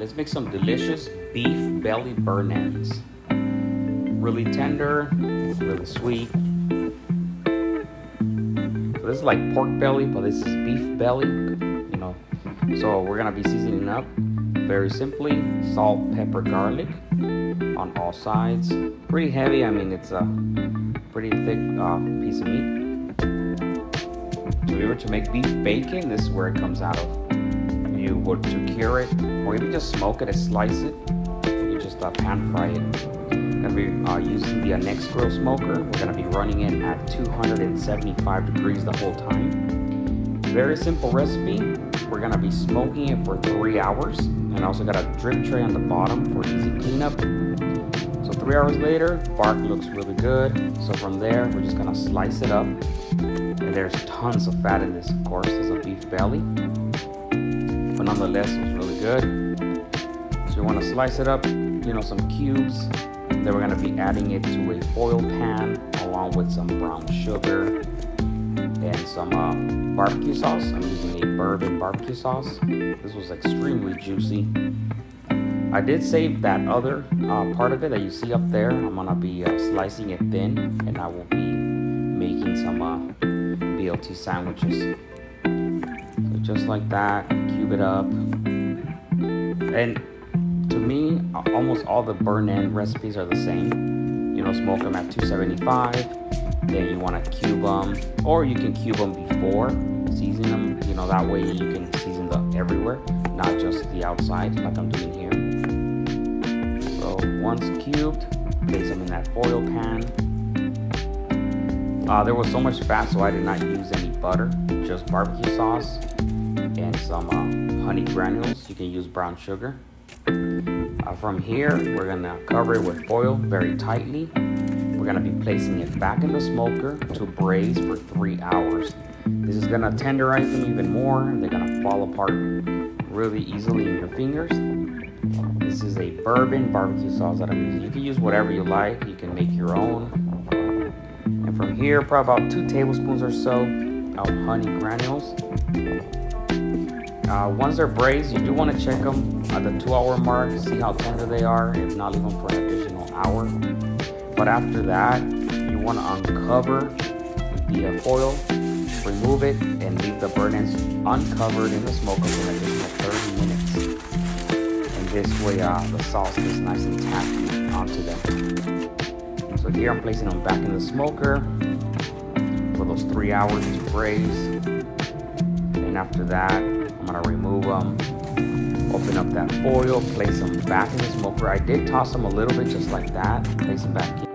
Let's make some delicious beef belly bananas. Really tender, really sweet. So this is like pork belly, but this is beef belly, you know. So we're gonna be seasoning up very simply: salt, pepper, garlic on all sides. Pretty heavy. I mean, it's a pretty thick piece of meat. So if you were to make beef bacon, this is where it comes out of. You would to cure it, or even just smoke it and slice it. You just pan fry it. Gonna be using the next grill smoker. We're gonna be running it at 275 degrees the whole time. Very simple recipe. We're gonna be smoking it for 3 hours, and also got a drip tray on the bottom for easy cleanup. So 3 hours later, bark looks really good. So from there, we're just gonna slice it up. And there's tons of fat in this, of course. It's a beef belly, but nonetheless, it was really good. So you want to slice it up, you know, some cubes. Then we're going to be adding it to a foil pan along with some brown sugar and some barbecue sauce. I'm using a bourbon barbecue sauce. This was extremely juicy. I did save that other part of it that you see up there. I'm going to be slicing it thin, and I will be making some BLT sandwiches. So just like that, cube it up. And to me, almost all the burn-in recipes are the same. You know, smoke them at 275. Then you want to cube them, or you can cube them before season them. You know, that way you can season them everywhere, not just the outside like I'm doing here. So once cubed, place them in that foil pan. There was so much fat, so I did not use any butter, just barbecue sauce and some honey granules. You can use brown sugar. From here, we're gonna cover it with foil very tightly. We're gonna be placing it back in the smoker to braise for 3 hours. This is gonna tenderize them even more, and they're gonna fall apart really easily in your fingers. This is a bourbon barbecue sauce that I'm using. You can use whatever you like. You can make your own. And from here, probably about 2 tablespoons or so of honey granules. Once they're braised, you do want to check them at the 2-hour mark, see how tender they are. If not, leave them for an additional hour. But after that, you want to uncover the foil, remove it, and leave the burn-ins uncovered in the smoker for an additional 30 minutes. And this way, the sauce gets nice and tacky onto them. So here I'm placing them back in the smoker for those 3 hours to braise. And after that, I'm gonna remove them, open up that foil, place them back in the smoker. I did toss them a little bit just like that, place them back in.